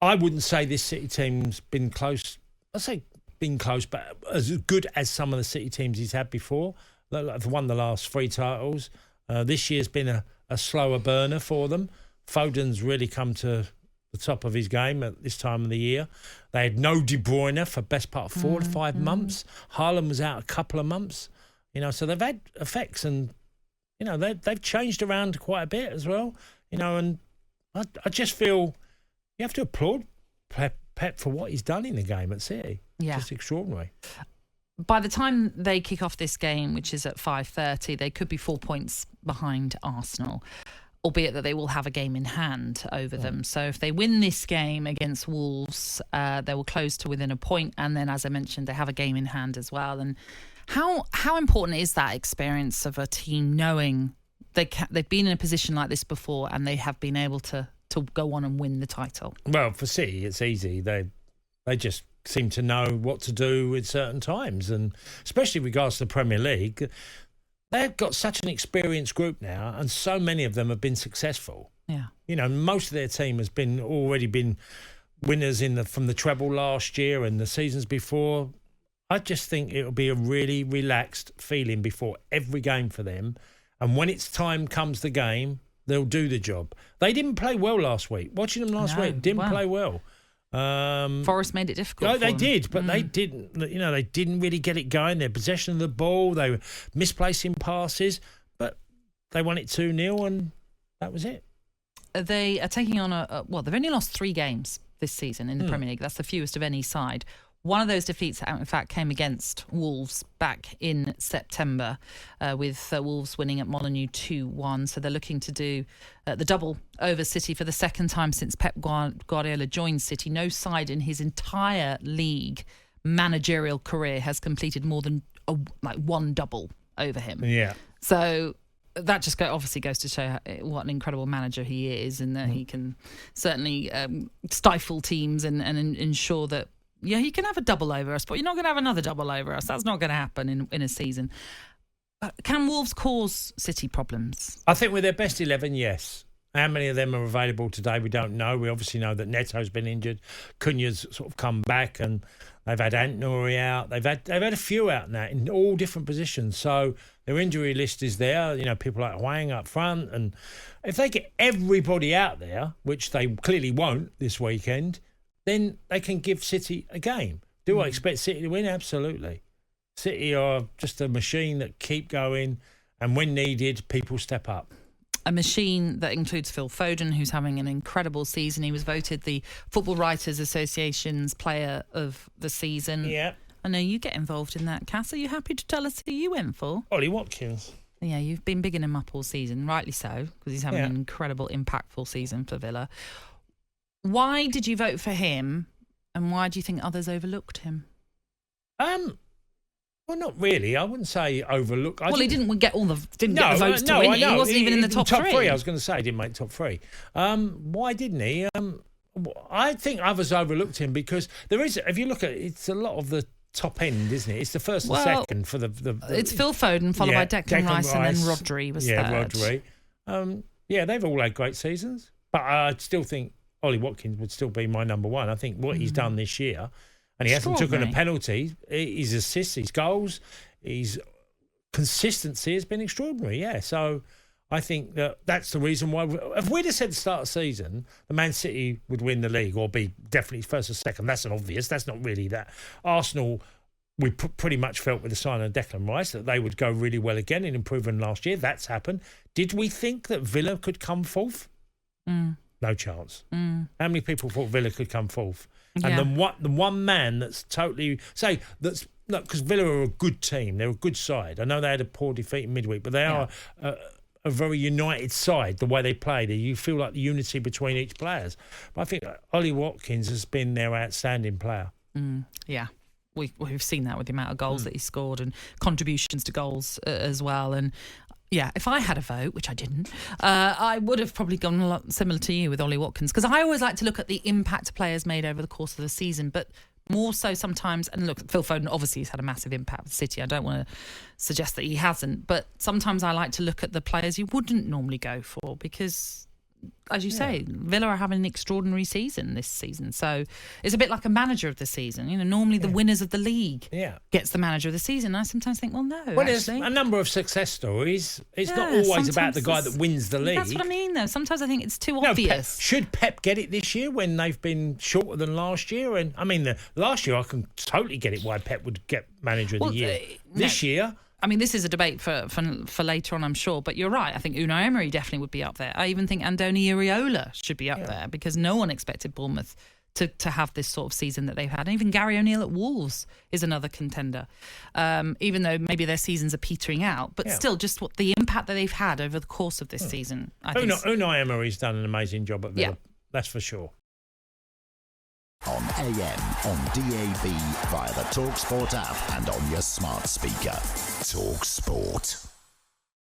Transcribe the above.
I wouldn't say this City team's been close. I say been close, but as good as some of the City teams he's had before. They've won the last 3 titles. This year's been a slower burner for them. Foden's really come to the top of his game at this time of the year. They had no De Bruyne for best part of 4 to 5 months. Haaland was out a couple of months. So they've had effects, and they've changed around quite a bit as well. And I just feel you have to applaud Pep for what he's done in the game at City. Yeah, just extraordinary. By the time they kick off this game, which is at 5:30, they could be 4 points behind Arsenal, albeit that they will have a game in hand over them. So if they win this game against Wolves, they will close to within a point. And then, as I mentioned, they have a game in hand as well. And how important is that experience of a team knowing they've been in a position like this before and they have been able to go on and win the title? Well, for City, it's easy. They just seem to know what to do at certain times, and especially with regards to the Premier League, they've got such an experienced group now, and so many of them have been successful. Yeah, most of their team has already been winners from the treble last year and the seasons before. I just think it'll be a really relaxed feeling before every game for them, and when it's time comes the game, they'll do the job. They didn't play well last week. Watching them last week, didn't play well. Forest made it difficult. No, they did, but they didn't. They didn't really get it going. Their possession of the ball, they were misplacing passes, but they won it 2-0, and that was it. They are taking on they've only lost 3 games this season in the Premier League. That's the fewest of any side. One of those defeats, in fact, came against Wolves back in September, with Wolves winning at Molineux 2-1. So they're looking to do the double over City for the second time since Pep Guardiola joined City. No side in his entire league managerial career has completed more than one double over him. Yeah. So that just obviously goes to show what an incredible manager he is, and that he can certainly stifle teams and ensure that, yeah, you can have a double over us, but you're not going to have another double over us. That's not going to happen in a season. Can Wolves cause City problems? I think with their best 11, yes. How many of them are available today, we don't know. We obviously know that Neto's been injured. Cunha's sort of come back, and they've had Ant-Nouri out. They've had a few out now in all different positions. So their injury list is there. People like Huang up front. And if they get everybody out there, which they clearly won't this weekend, then they can give City a game. Do I expect City to win? Absolutely. City are just a machine that keep going, and when needed, people step up. A machine that includes Phil Foden, who's having an incredible season. He was voted the Football Writers Association's Player of the Season. Yeah. I know you get involved in that, Cass. Are you happy to tell us who you went for? Ollie Watkins. Yeah, you've been bigging him up all season, rightly so, because he's having an incredible, impactful season for Villa. Why did you vote for him, and why do you think others overlooked him? Well, not really. I wouldn't say overlook. He didn't get the votes to win. He wasn't even in the top three. I was going to say he didn't make top 3. Why didn't he? I think others overlooked him because there is. If you look at it, it's a lot of the top end, isn't it? It's the first and second for the It's Phil Foden followed by Declan Rice, and then Rodri was third. Rodri. They've all had great seasons, but I still think Ollie Watkins would still be my number 1. I think what he's done this year, and he hasn't taken a penalty, his assists, his goals, his consistency has been extraordinary, So I think that's the reason why. If we'd have said at the start of the season, the Man City would win the league or be definitely first or second, that's an obvious. That's not really that. Arsenal, we pretty much felt with the signing of Declan Rice that they would go really well again and improve on last year. That's happened. Did we think that Villa could come fourth? No chance. How many people thought Villa could come fourth? And the one man that's totally because Villa are a good team, they're a good side. I know they had a poor defeat in midweek, but they are a very united side. The way they play, you feel like the unity between each players. But I think Ollie Watkins has been their outstanding player. Yeah. We've seen that with the amount of goals that he scored and contributions to goals as well. And yeah, if I had a vote, which I didn't, I would have probably gone a lot similar to you with Ollie Watkins, because I always like to look at the impact players made over the course of the season, but more so sometimes, and look, Phil Foden obviously has had a massive impact with City. I don't want to suggest that he hasn't, but sometimes I like to look at the players you wouldn't normally go for, because as you say, Villa are having an extraordinary season this season. So it's a bit like a manager of the season. You know, normally the winners of the league gets the manager of the season. I sometimes think, well, no, well, there's a number of success stories. It's not always about the guy that wins the league. That's what I mean, though. Sometimes I think it's too obvious. Should Pep get it this year when they've been shorter than last year? And I mean, last year I can totally get it why Pep would get manager of the year. This year... I mean, this is a debate for later on, I'm sure. But you're right. I think Unai Emery definitely would be up there. I even think Andoni Iraola should be up there because no one expected Bournemouth to have this sort of season that they've had. And even Gary O'Neill at Wolves is another contender. Even though maybe their seasons are petering out. But still, just what the impact that they've had over the course of this season. I think Unai Emery's done an amazing job at Villa. That's for sure. On AM, on DAB, via the talkSPORT app and on your smart speaker. talkSPORT.